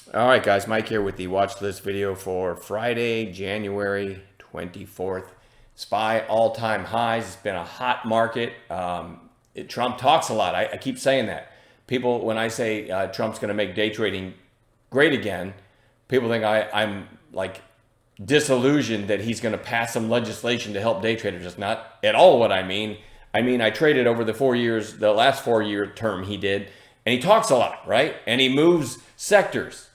All right, guys, Mike here with the watch list video for Friday, January 24th. SPY all-time highs. It's been a hot market. Trump talks a lot. I keep saying that. People, when I say Trump's going to make day trading great again, people think I'm like disillusioned that he's going to pass some legislation to help day traders. It's not at all what I mean. I mean, I traded over the 4 years, the last 4 year term he did, and he talks a lot, right? And he moves sectors.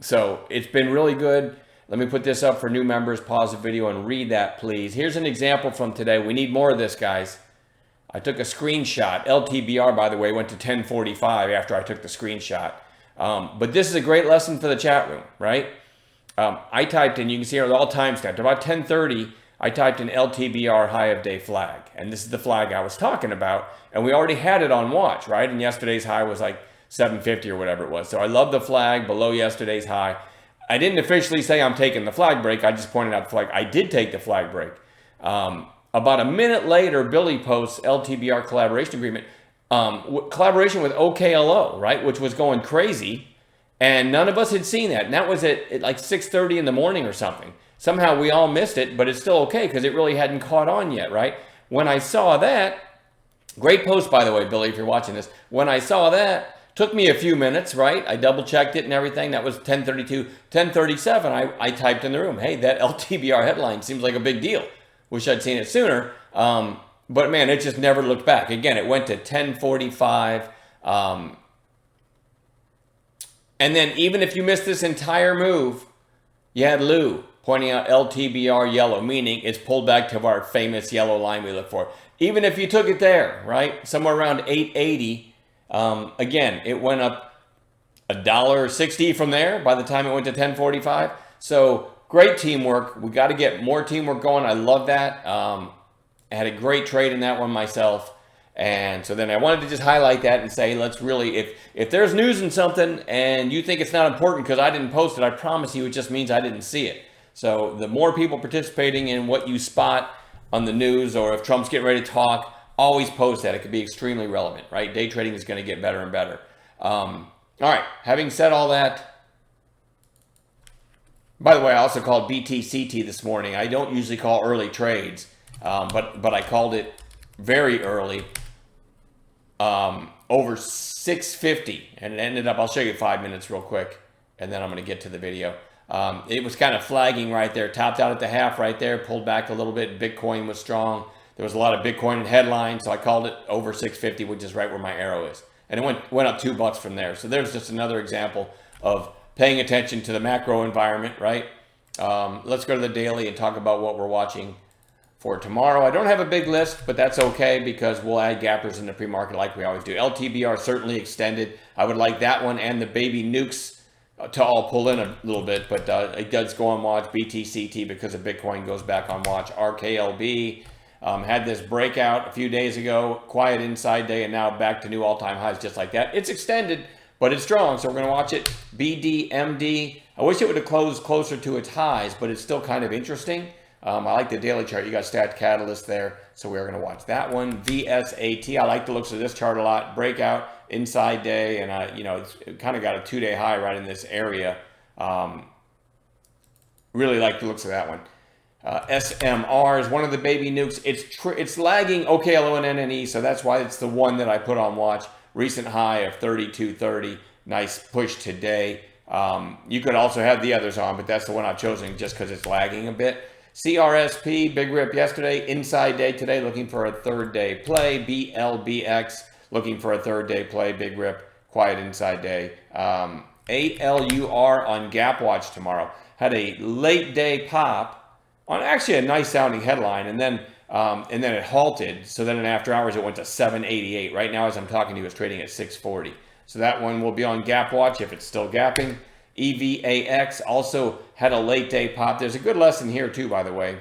So it's been really good. Let me put this up for new members. Pause the video and read that, please. Here's an example from today. We need more of this, guys. I took a screenshot. LTBR, by the way, went to 1045 after I took the screenshot. But this is a great lesson for the chat room, right? I typed in, you can see here, all timestamped. About 10:30, I typed in LTBR high of day flag. And this is the flag I was talking about. And we already had it on watch, right? And yesterday's high was like 750 or whatever it was. So I love the flag below yesterday's high. I didn't officially say I'm taking the flag break. I just pointed out the flag. I did take the flag break. About a minute later, Billy posts LTBR collaboration agreement, collaboration with OKLO, right, which was going crazy. And none of us had seen that. And that was at like 6:30 in the morning or something. Somehow we all missed it, but it's still okay because it really hadn't caught on yet, right? When I saw that, great post, by the way, Billy, if you're watching this. When I saw that, took me a few minutes, right? I double checked it and everything. That was 10:32, 10:37. I typed in the room, hey, that LTBR headline seems like a big deal. Wish I'd seen it sooner. But man, it just never looked back. Again, it went to 1045. And then even if you missed this entire move, you had Lou pointing out LTBR yellow, meaning it's pulled back to our famous yellow line we look for. Even if you took it there, right, somewhere around 880, again, it went up $1.60 from there by the time it went to 1045. So great teamwork. We got to get more teamwork going. I love that. I had a great trade in that one myself. And so then I wanted to just highlight that and say, let's really, if there's news in something and you think it's not important because I didn't post it, I promise you it just means I didn't see it. So the more people participating in what you spot on the news, or if Trump's getting ready to talk, always post that. It could be extremely relevant, right? Day trading is going to get better and better. All right, having said all that, by the way, I also called BTCT this morning. I don't usually call early trades, but I called it very early, over 650, and it ended up, I'll show you 5 minutes real quick, and then I'm going to get to the video. It was kind of flagging right there, topped out at the half right there, pulled back a little bit. Bitcoin was strong. There was a lot of Bitcoin in headlines, so I called it over 650, which is right where my arrow is. And it went up $2 from there. So there's just another example of paying attention to the macro environment, right? Let's go to the daily and talk about what we're watching for tomorrow. I don't have a big list, but that's okay because we'll add gappers in the pre-market like we always do. LTBR certainly extended. I would like that one and the baby nukes to all pull in a little bit, but it does go on watch. BTCT because of Bitcoin goes back on watch. RKLB had this breakout a few days ago, quiet inside day, and now back to new all-time highs just like that. It's extended, but it's strong, so we're going to watch it. BDMD, I wish it would have closed closer to its highs, but it's still kind of interesting. I like the daily chart. You got Stat Catalyst there, so we're going to watch that one. VSAT, I like the looks of this chart a lot. Breakout, inside day, and it's kind of got a 2-day high right in this area. Really like the looks of that one. SMR is one of the baby nukes. It's lagging OKLO and NNE, so that's why it's the one that I put on watch. Recent high of 32.30. Nice push today. You could also have the others on, but that's the one I've chosen just because it's lagging a bit. CRSP, big rip yesterday, inside day today, looking for a third day play. BLBX, looking for a third day play, big rip, quiet inside day. ALUR on Gap Watch tomorrow. Had a late day pop on actually a nice sounding headline, and then it halted. So then in after hours, it went to 788. Right now, as I'm talking to you, it's trading at 640. So that one will be on Gap Watch if it's still gapping. EVAX also had a late day pop. There's a good lesson here too, by the way.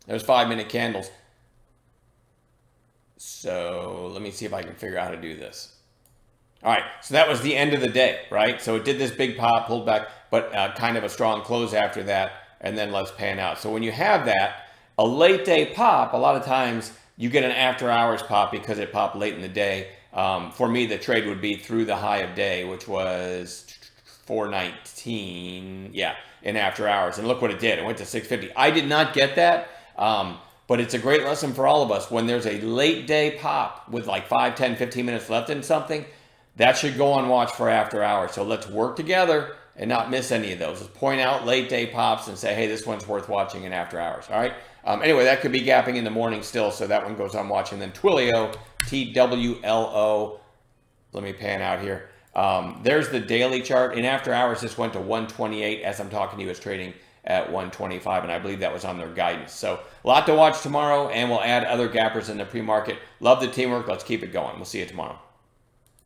There's 5-minute candles. So let me see if I can figure out how to do this. All right, so that was the end of the day, right? So it did this big pop, pulled back, but kind of a strong close after that, and then let's pan out. So when you have that, a late day pop, a lot of times you get an after hours pop because it popped late in the day. For me, the trade would be through the high of day, which was 419, yeah, in after hours. And look what it did. It went to 650. I did not get that, but it's a great lesson for all of us. When there's a late day pop with like 5, 10, 15 minutes left in something, that should go on watch for after hours. So let's work together and not miss any of those. Let's point out late day pops and say, hey, this one's worth watching in after hours. All right. Anyway, that could be gapping in the morning still. So that one goes on watching. Then Twilio, TWLO. Let me pan out here. There's the daily chart. In after hours, this went to 128. As I'm talking to you, it's trading at 125, and I believe that was on their guidance. So a lot to watch tomorrow, and we'll add other gappers in the pre-market. Love the teamwork. Let's keep it going. We'll see you tomorrow.